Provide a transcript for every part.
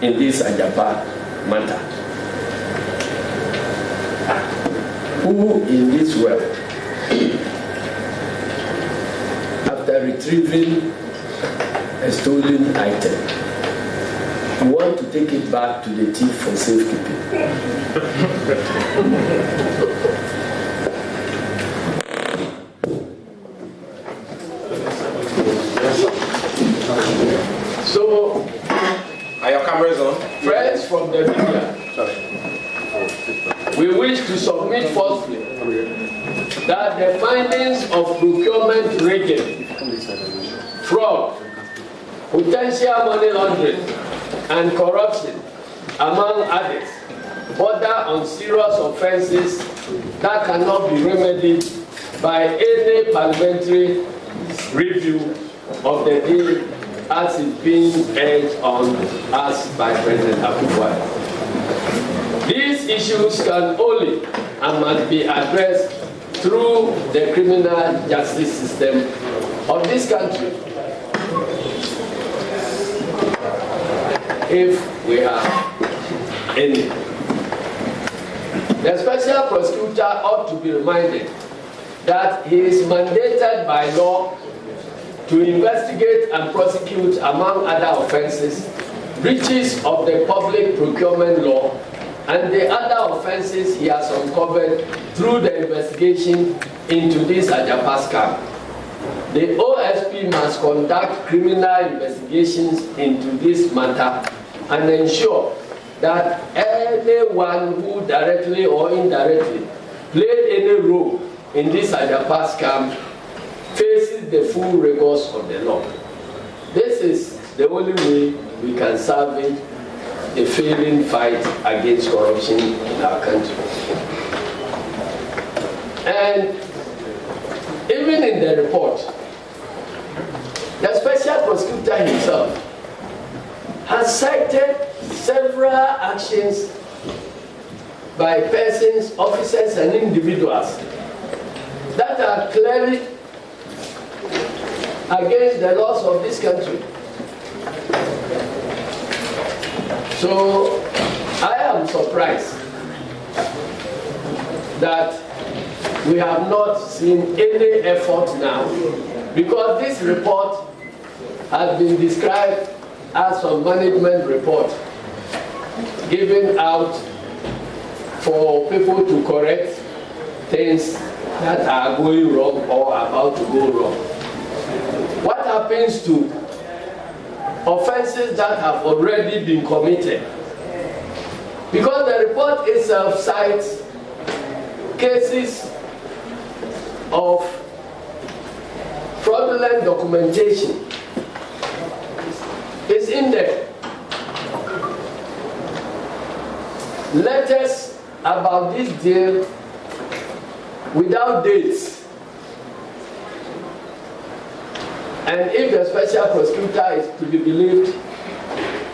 in this Agyapa matter. Who in this world, after retrieving a stolen item, you want to take it back to the thief for safekeeping? So, are your cameras on? Friends from the media, we wish to submit firstly that the findings of procurement rigging, fraud, potential money laundering, and corruption, among others, border on serious offenses that cannot be remedied by any parliamentary review of the deal as is being urged on us by President Akufo-Addo. These issues can only and must be addressed through the criminal justice system of this country. If we have any. The special prosecutor ought to be reminded that he is mandated by law to investigate and prosecute, among other offenses, breaches of the public procurement law and the other offenses he has uncovered through the investigation into this Agyapa scam. The OSP must conduct criminal investigations into this matter and ensure that anyone who directly or indirectly played any role in this Agyapa scam faces the full rigors of the law. This is the only way we can salvage a failing fight against corruption in our country. And even in the report, the special prosecutor himself has cited several actions by persons, officers, and individuals that are clearly against the laws of this country. So I am surprised that we have not seen any effort now, because this report has been described as a management report given out for people to correct things that are going wrong or about to go wrong. What happens to offenses that have already been committed? Because the report itself cites cases of fraudulent documentation. It's in there. Letters about this deal without dates. And if the special prosecutor is to be believed,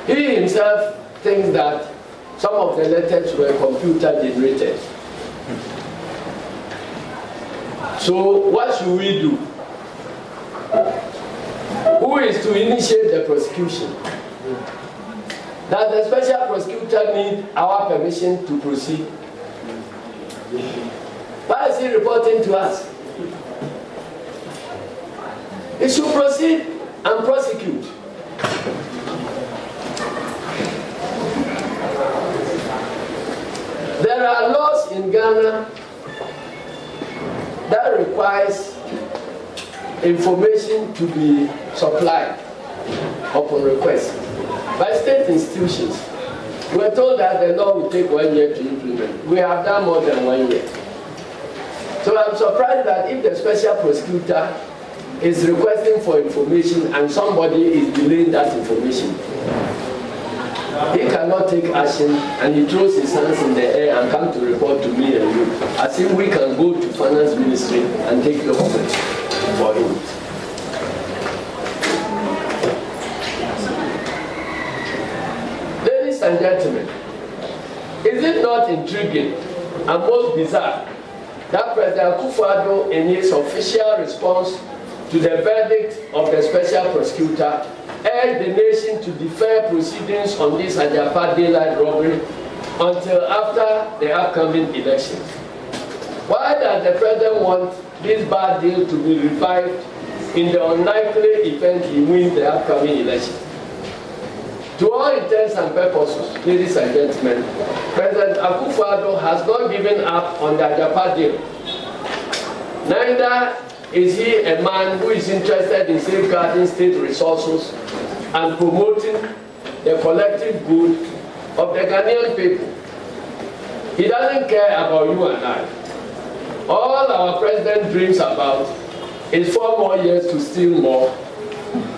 he himself thinks that some of the letters were computer generated. So what should we do? Who is to initiate the prosecution? Does the special prosecutor need our permission to proceed? Why is he reporting to us? He should proceed and prosecute. There are laws in Ghana that requires information to be supplied upon request by state institutions. We are told that the law will take 1 year to implement. We have done more than 1 year. So I'm surprised that if the special prosecutor is requesting for information and somebody is delaying that information, he cannot take action and he throws his hands in the air and come to report to me and you, as if we can go to finance ministry and take documents for him. Ladies and gentlemen, is it not intriguing and most bizarre that President Akufo-Addo, in his official response to the verdict of the special prosecutor, urged the nation to defer proceedings on this Agyapa daylight robbery until after the upcoming elections. Why does the president want this bad deal to be revived in the unlikely event he wins the upcoming election? To all intents and purposes, ladies and gentlemen, President Akufo-Addo has not given up on the Agyapa deal. Neither is he a man who is interested in safeguarding state resources and promoting the collective good of the Ghanaian people. He doesn't care about you and I. All our president dreams about is 4 more years to steal more,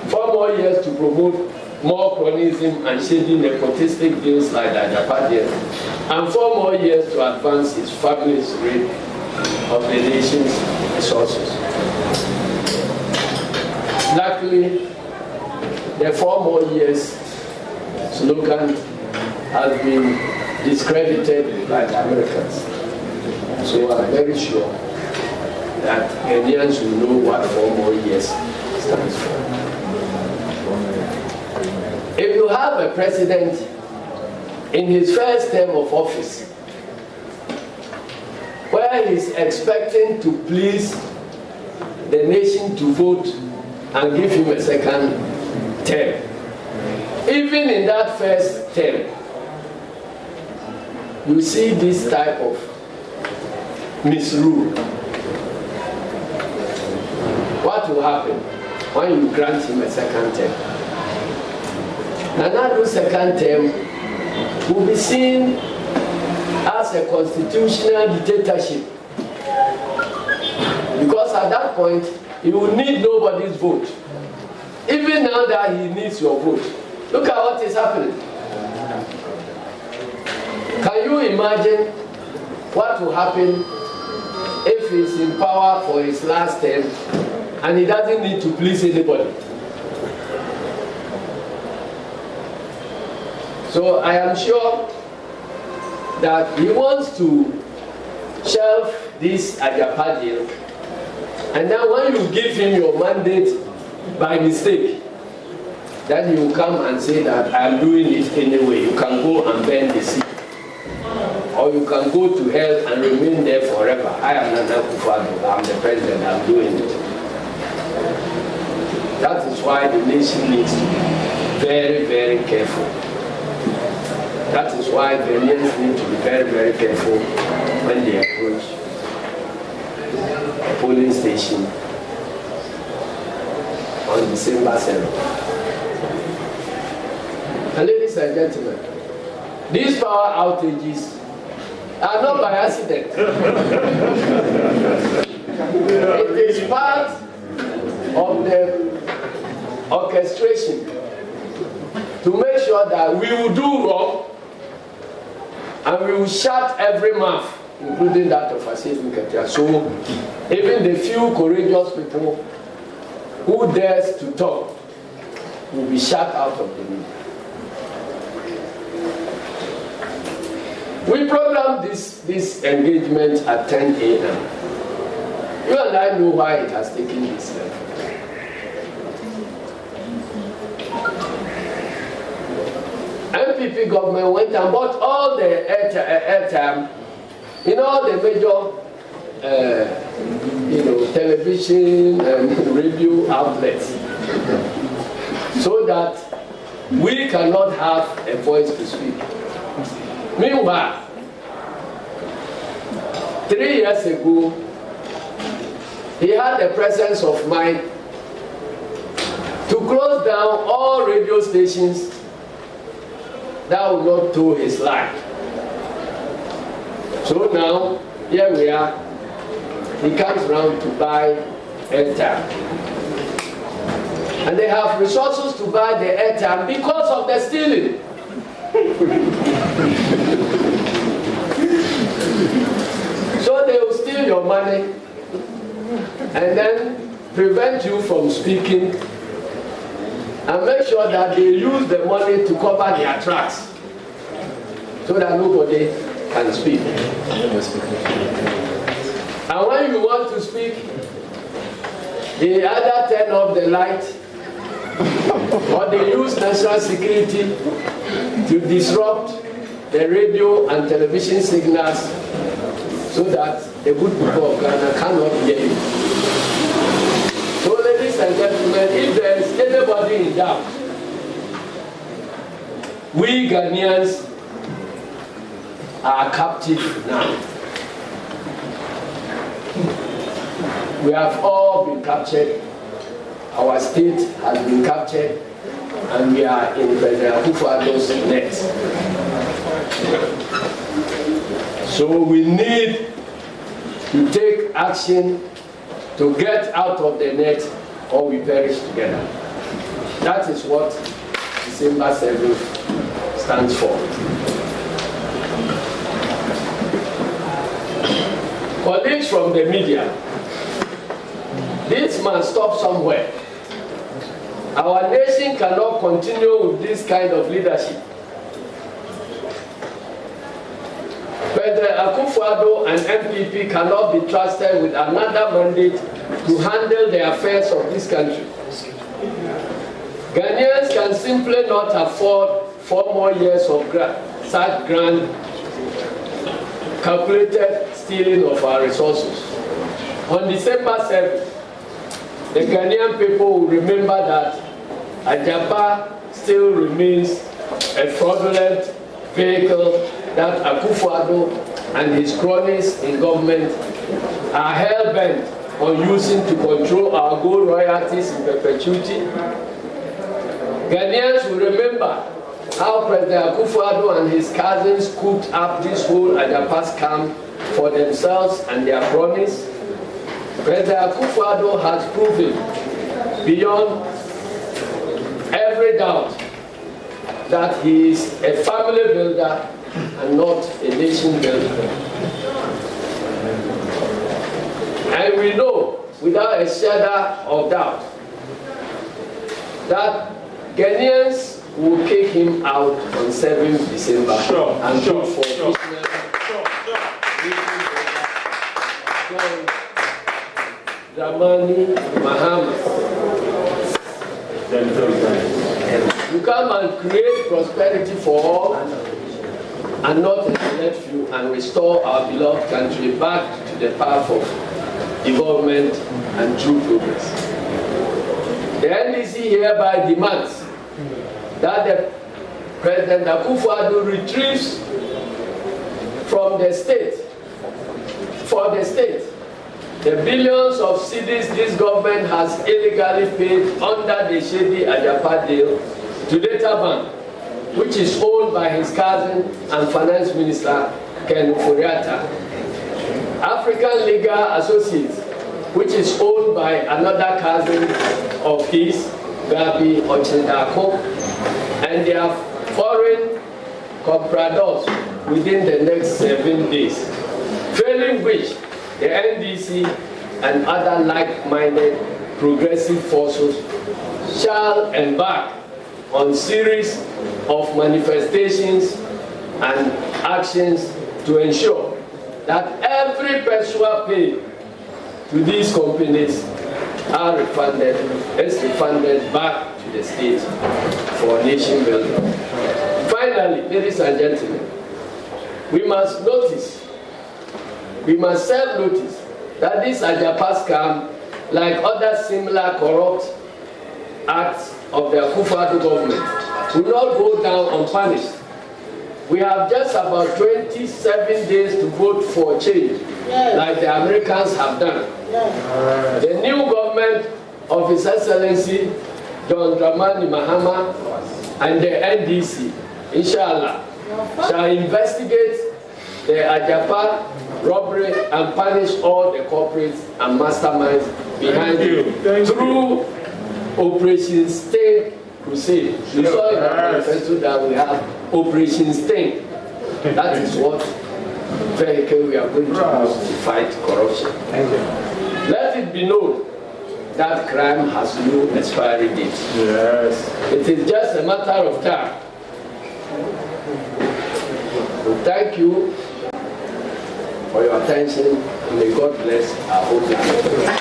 4 more years to promote more cronyism and shady nepotistic deals like the Agyapa deal, and 4 more years to advance his fabulous rape of the nation's resources. Luckily, the 4 more years slogan has been discredited by the Americans. So I'm very sure that Ghanaians will know what 4 more years stands for. If you have a president in his first term of office where he's expecting to please the nation to vote and give him a second term, even in that first term, you see this type of misrule. What will happen when you grant him a second term? Another second term will be seen as a constitutional dictatorship, because at that point he will need nobody's vote. Even now that he needs your vote, look at what is happening. Can you imagine what will happen if he's in power for his last term and he doesn't need to please anybody? So I am sure that he wants to shelve this Agyapa deal, and then when you give him your mandate by mistake, then he will come and say that I am doing it anyway. You can go and burn the sea, or you can go to hell and remain there forever. I am not Akufo-Addo. I'm the president. I'm doing it. That is why the nation needs to be very, very careful. That is why Ghanaians need to be very, very careful when they approach a polling station on December 7th. And ladies and gentlemen, these power outages are not by accident. It is part of the orchestration to make sure that we will do wrong and we will shut every mouth, including that of Asiedu Nketia. So even the few courageous people who dares to talk will be shut out of the media. We programmed this engagement at 10 a.m. You and I know why it has taken this level. MPP government went and bought all the airtime in all the major television and radio outlets, so that we cannot have a voice to speak. Meanwhile, 3 years ago, he had the presence of mind to close down all radio stations that would not tow his line. So now, here we are. He comes round to buy airtime. And they have resources to buy the airtime because of the stealing. So they will steal your money and then prevent you from speaking, and make sure that they use the money to cover their tracks so that nobody can speak. And when you want to speak, They either turn off the light or they use national security to disrupt the radio and television signals so that the good people of Ghana cannot hear you. So ladies and gentlemen, if there is anybody in doubt, we Ghanaians are captive now. We have all been captured. Our state has been captured, and we are in President Akufo-Addo's net. So we need to take action to get out of the net, or we perish together. That is what December 7th stands for. Colleagues from the media, this must stop somewhere. Our nation cannot continue with this kind of leadership. President Akufo-Addo and MPP cannot be trusted with another mandate to handle the affairs of this country. Ghanaians can simply not afford 4 more years of such grand, calculated stealing of our resources. On December 7th, the Ghanaian people will remember that Agyapa still remains a fraudulent vehicle that Akufo-Addo and his cronies in government are hell-bent on using to control our gold royalties in perpetuity. Ghanaians will remember how President Akufo-Addo and his cousins cooked up this whole Agyapa scam for themselves and their cronies. President Akufo-Addo has proven beyond every doubt that he is a family builder and not a nation builder. And we know without a shadow of doubt that Ghanaians will kick him out on 7th December and vote for Dramani Mahama. You come and create prosperity for all and not a select few, and restore our beloved country back to the path of development and true progress. The NDC hereby demands that the President Akufo-Addo retrieves from the state, for the state, the billions of cedis this government has illegally paid under the shady Agyapa deal to Data Bank, which is owned by his cousin and finance minister, Ken Ofori-Atta. African Legal Associates, which is owned by another cousin of his, Gabi Ochindako, and their foreign compradors within the next 7 days, failing which the NDC and other like-minded progressive forces shall embark on series of manifestations and actions to ensure that every peso paid to these companies is refunded back to the state for nation building. Finally, ladies and gentlemen, we must serve notice that this Agyapa scam, like other similar corrupt acts of the Akufo-Addo government, will not go down unpunished. We have just about 27 days to vote for change, like the Americans have done. The new government of His Excellency John Dramani Mahama and the NDC, inshallah, shall investigate the Agyapa robbery and punish all the corporates and masterminds behind it through Operation Sting Crusade. You saw in our manifesto that we have Operation Sting. That is what vehicle we are going to use to fight corruption. Let it be known that crime has no expiry date. Yes. It is just a matter of time. So thank you for your attention. May God bless our whole life.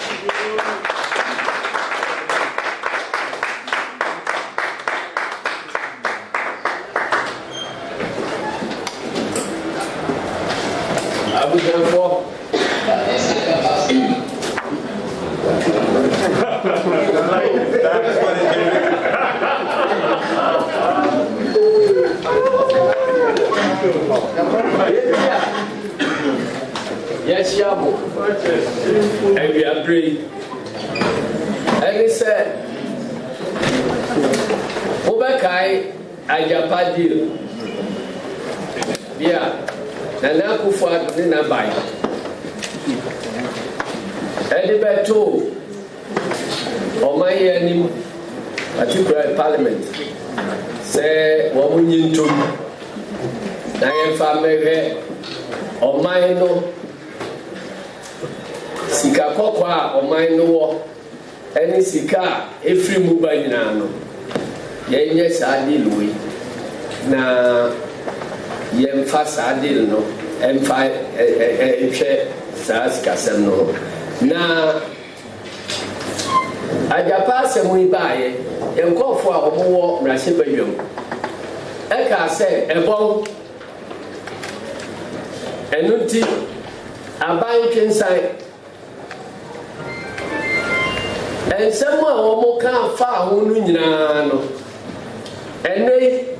Yes, Yabo. And we agree. And he said, Obakai Agyapa Deal. Yeah, Nana Kufa Nina Bai. Eddie Beto, or my enemy, particular parliament, say, Woman Yintum, Nayan Family, or my no. Sika kokwa o man no any sika every muba nyina no yenye sa deal we na yemfa sa deal no emfa ehwe sa sika sem no na Agyapa semu ibaye yenkofo a obowo mrahye badwam eka se ebon enuti aban twensan and someone who can't find no and they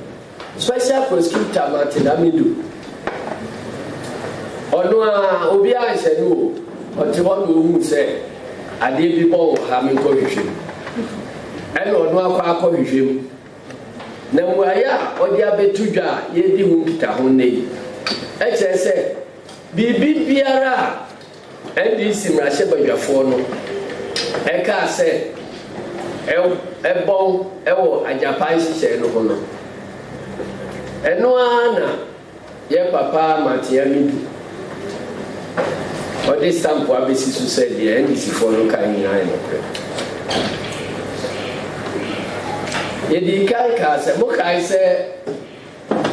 special prosecutor Martin Amidu or no Obia said no or to one who said I did people having correction and or no correction now where or the other two jar ye didn't get a home name HSA Bibi Biara and this in Russia by your phone. Eka se ebon ewo Agyapa nhyehyɛ no ho no eno ana ye papa Matia Midu odi stamp abesi so said the NDC for no kan nyina no kre ye di kai ka se mo kai se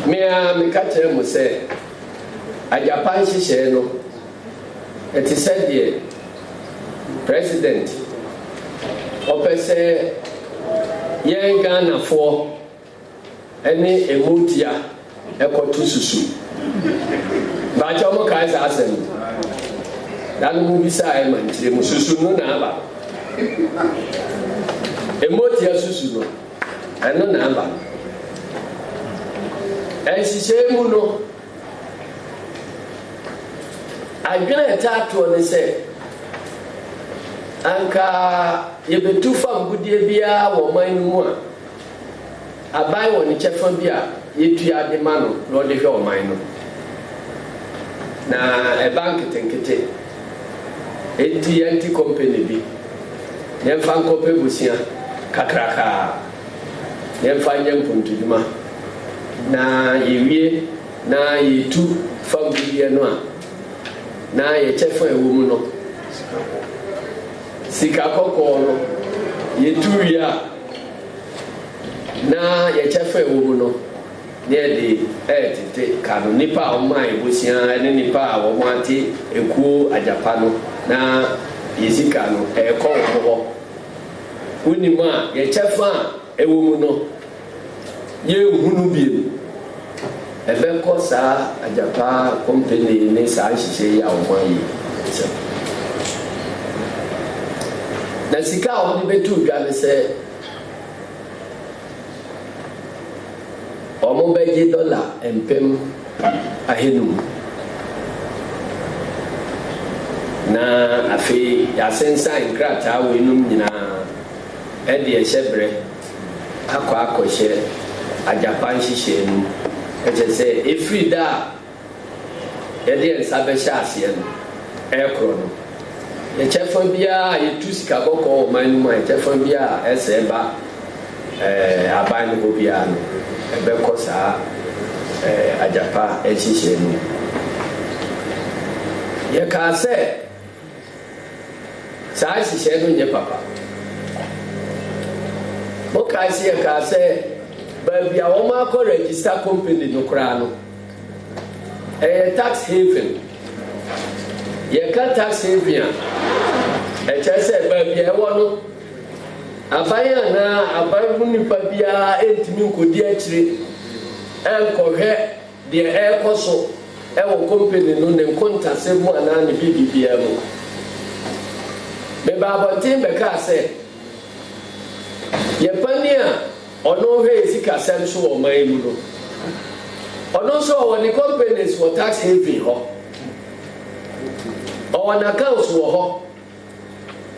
me ka tere mo se Agyapa nhyehyɛ no it said the president opese yen Ghana for any emotia ekotu susu ba jomo kai sa asem dan mu bisa e man tire mu susu no na aba emotia susu no eno na aba sise mu no agana tato ne se anka yebetu fam budie bia wo man mu a abai wo ne chefa bia yetua de ma no no de hwe wo man no na e bank tenkete anti company bi yemfa nkope busia kakraka yemfa nyempuntuduma na yewie na yetu fam budie no a na ye chefa ewo mu no sika kokko no yetuya na ye chefa ewo no ne de tete kanu nipa o man bosia ne nipa wo mate ekuo Agyapa no na yesika no ekọ wo unima ye chefa ewo mu no ye hunu bi ebe ko sa Agyapa company ne sa hyehyɛ ya wo man yi na sika o ni betu dwa ne se omo beji dollar empem ahenu na afi ya sensa nkrata we num nyina e de ehyebre akọ Agyapa nhyehyɛ nu e je se efrida e de ensabe hya ase no e kro no ye chefa bia ye tu sika kokko man mu ye chefa bia ese ba aban no bia no ebe ko sa Agyapa ehyehyɛ nu ye ka se sa hyehyɛ nu nye papa mo ka se ye ka se ba bia wo ma ko register company no kra no tax haven ye ka tax haven e chese ba bia wo no abaya na abayu nipa bia entimi nkodi akire enkohwe de ekoso e wo company no ne kontasem ana ne bibia mu me ba botin be ka se Yepania ono he sika sem so o man mu no. Ono so woni companies for tax haven ho. O na accounts wo ho.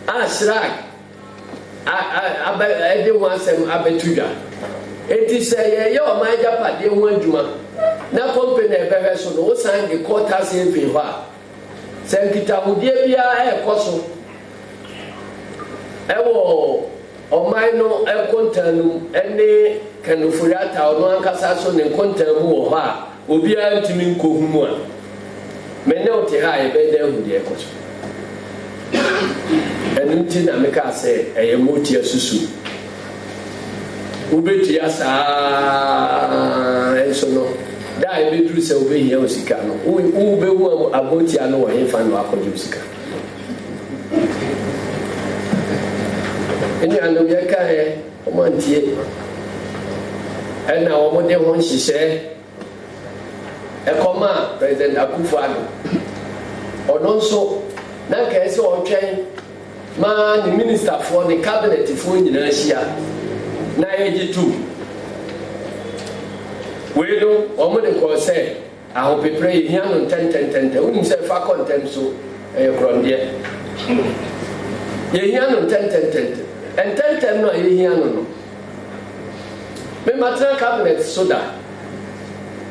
Asrak ade wansem abetuga. Enti say ye o man Agyapa de ho adwuma. Na company ebehwe so no san the court tax haven ho a. Senkita hudie bia e koso. Ewo Omai no kontanum ene kanufurata ono ankasa so ne kontanum wo ho a obi antimi nkohumu a mene ote ha e be da hudie koso enunti na meka se eye moti asusu ubeti asa enso no da e be duru se obi hia osika no ube hu aboti ano wo hefa no akoje osika Any ando yaka e omantie ena omode ho nhihye ekoma President Akufo-Addo odonso na ka ese otwen ma ni minister for the cabinet for nyina hia na ejitu we do omode ko se ahopepre hia no tententente unim se fa content so kronde ye hia no tententente and no ye hia no me matra cabinet soda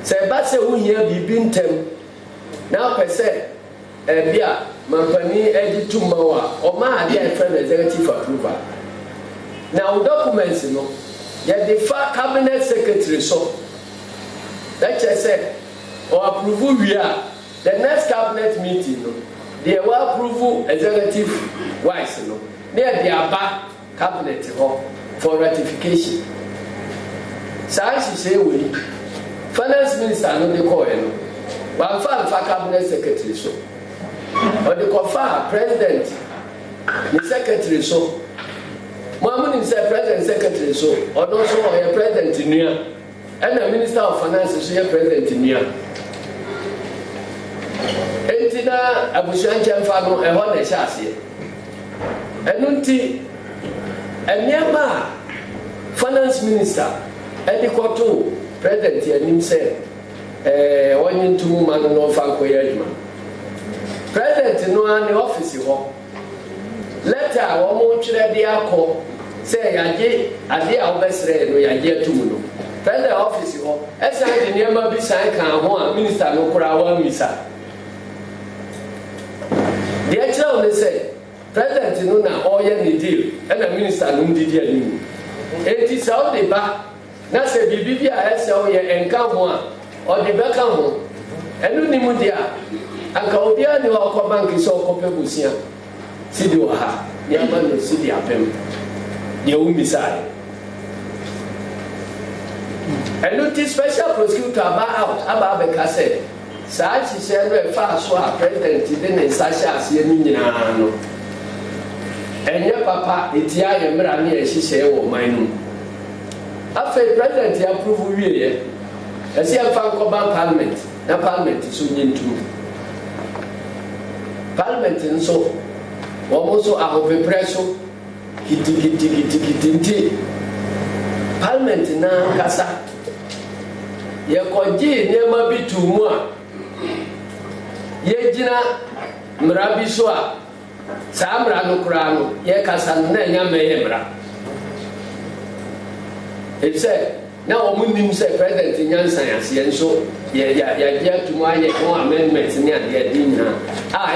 se ba se wo hia bibi ntem na pese bia mampani ejitu mawa o ma ade e friend executive approval now documents no ye the cabinet secretary so that just say or approve we are the next cabinet meeting no they will approve executive wise no near the aba cabinet for ratification. Say she say we finance minister no dey call no. One fa cabinet secretary so. Or the confer president the secretary so. Mohamed say president secretary so. Or no so or president nia. And the minister of finance so your president nia. Entina abusuan chamfa no e ho na sha ase. Enunti Enyama finance minister edikoto president yanim say onyin tumu man no fa koya adwuma president no an office ho letter wo mo twere de akọ say yaje ade a obesre no yaje atumu no president office ho esa de nyama bi san kan ho a minister no kura wa misa de actual they say President no na oye ni deal and the minister no didi ani enti sa o de ba na se bibi a ese o ye enka ho a o de beka ho enu ni mu dia anka obi ani wa ko bank so ko pe busia sidi wa ha ya ma no sidi apem ye u misai enu ti special prosecutor aba beka se sa chi se no e fa so a president de ne sa sha ase ni nyina no enye papa etia ye mra na ye hihye wo man no afa president ya approve wie ye ese ya fa ko ban parliament na parliament so nyintu parliament nso wo mo so ahope preso kiti parliament na kasa ye koji ne ma bitu mu a ye gina mra bi so a Samra no kurano ye kasa na nya meye bra it said now omunim say president nyansan ase enso ye ya tumu aye no amendment ni ade dinna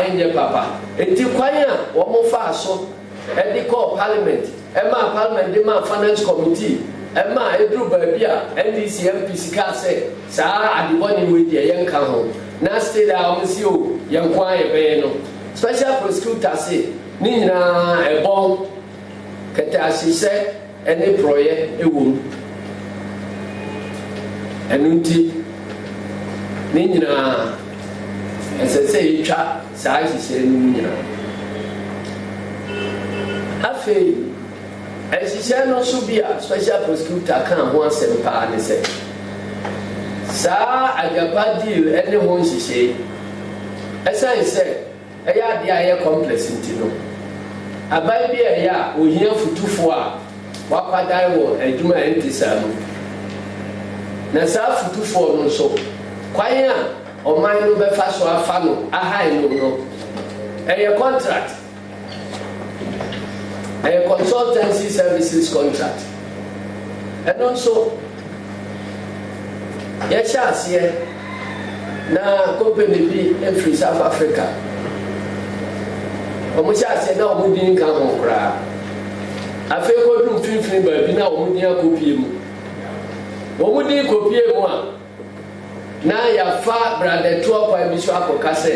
enje papa enti kwan a wo mo fa so e di call parliament e ma parliament de ma finance committee e ma edru ba bia NDC MPC ka say sa adiboni we de ye nka ho na stay da o si o ye kwan ye be no special prosecutor say ni nyina ebon kete asise ene proye ewu enunti ni nyina esese itwa saa asise ni nyina afi asise no so bia special prosecutor kan ho asempa ne se saa Agyapa deal ene ho nhihye esa ise eya dia ye complex ntino abai bia ya ohia futufo a wakwadai wo adwuma entisa no na saa futufoɔ no nso kwan a ɔman no bɛfa so afa no ahan no ɛyɛ contract ɛyɛ consultancy services contract ɛno nso yɛhyɛ aseɛ na company bi ɛfiri South Africa ɔmo hyɛ aseɛ na ɔmo din ka ho koraa afei kɔdum mfimfini baabi na ɔmo din akɔpie mu ɔmo din kɔpie mu a na yɛafa bradetoɔ kwan bi so akɔka sɛ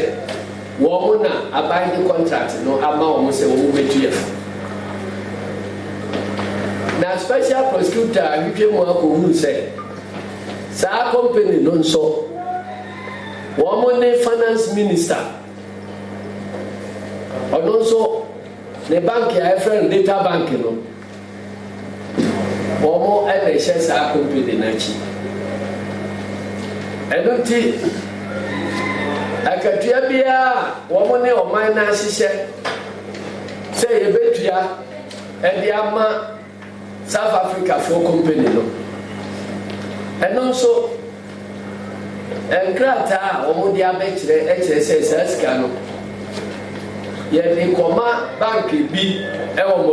wɔn na aban de contract no ama wɔn sɛ wɔn bɛtu yɛ na special prosecutor ahwehwɛ mu akɔhunu sɛ saa company no nso wɔn ne finance minister ɔno nso ne bank a ɛfrɛ no data bank no wɔn ɛna ɛhyɛ saa company n'akyi ɛno nti akatua biara wɔn ne ɔman na ahyehyɛ sɛ yɛbɛtua ɛde ama South Africa for company no ɛno nso nkrataa a wɔn de abɛkyerɛ ɛkyerɛ sɛ saa sika no yɛde kɔma bank bi ɛwɔ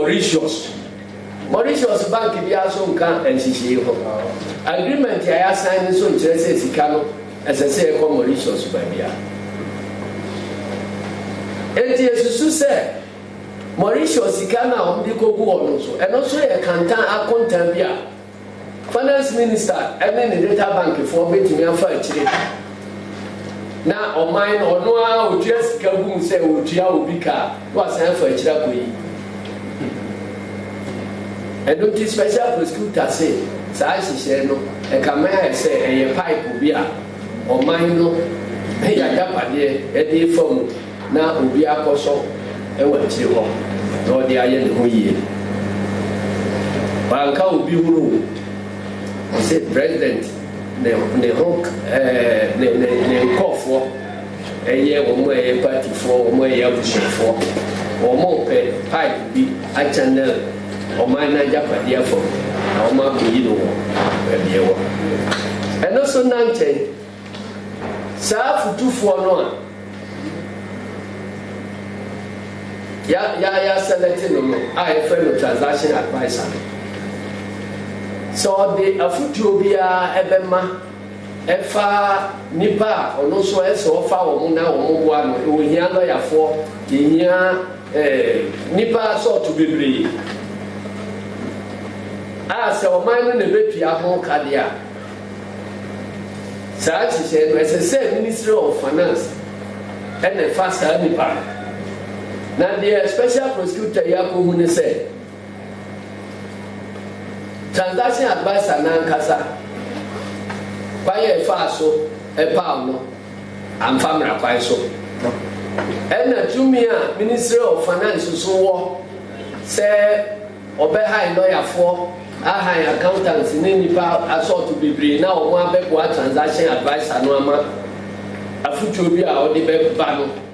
Mauritius bank bi aso nka nhyehyɛ hɔ agreement a yɛasan ne so nkyerɛ sɛ sika no ɛsɛ sɛ ɛkɔ Mauritius baabi a enti esusu sɛ Mauritius sika na wɔn de kɔgu hɔ no so ɛno nso yɛ kantan akontan bi a finance minister ɛne ne data bank foɔ bɛtumi afa akyire na ɔman no ɔno a otua sika gu mu sɛ otua obi ka wasan afa akyire akɔ yi ɛno nti special prosecutor sɛ saa hyehyɛ no ɛkama yɛ sɛ ɛyɛ pipe bi a ɔman no ɛyɛ agyapadeɛ ɛde fam na obi akɔ so ɛwɔ akyire hɔ na ɔde ayɛ ne ho yie wanka obi huru ɔsɛ president ne ho ne nkɔfoɔ ɛyɛ wɔn a ɛyɛ partyfoɔ wɔn a ɛyɛ abusuafoɔ wɔn pɛ pipe bi achannel ɔman na agyapadeɛ fam na wɔn akɔyi no wɔ baabi ɛwɔ ɛno so na nkyɛn saa futufoɔ no a ya select no a yɛfrɛ no transaction advisor sɛ ɔde afotuo biara ɛbɛma ɛfa nipa a ɔno nso ɛsɛ ɔfa wɔn na wɔn boa no ɛwɔhia lɔyafoɔ yɛhia nipa sɔɔto bebree a sɛ ɔman no na ɛbɛtua ho kadeɛ a saa hyehyɛ no ɛsɛ sɛ Ministry of Finance ɛna ɛfa saa nipa na deɛ special prosecutor yɛ akɔhu ne sɛ transaction advisor nankasa kwayɛ ɛfa so ɛpaw no amfa mmara kwan so ɛna tumi a Ministry of Finance so wɔ sɛ ɔbɛhan lɔyafoɔ ahan accountants ne nipa asɔɔto bebree na wɔn abɛboa transaction advisor no ama afutuo bi a ɔde bɛba no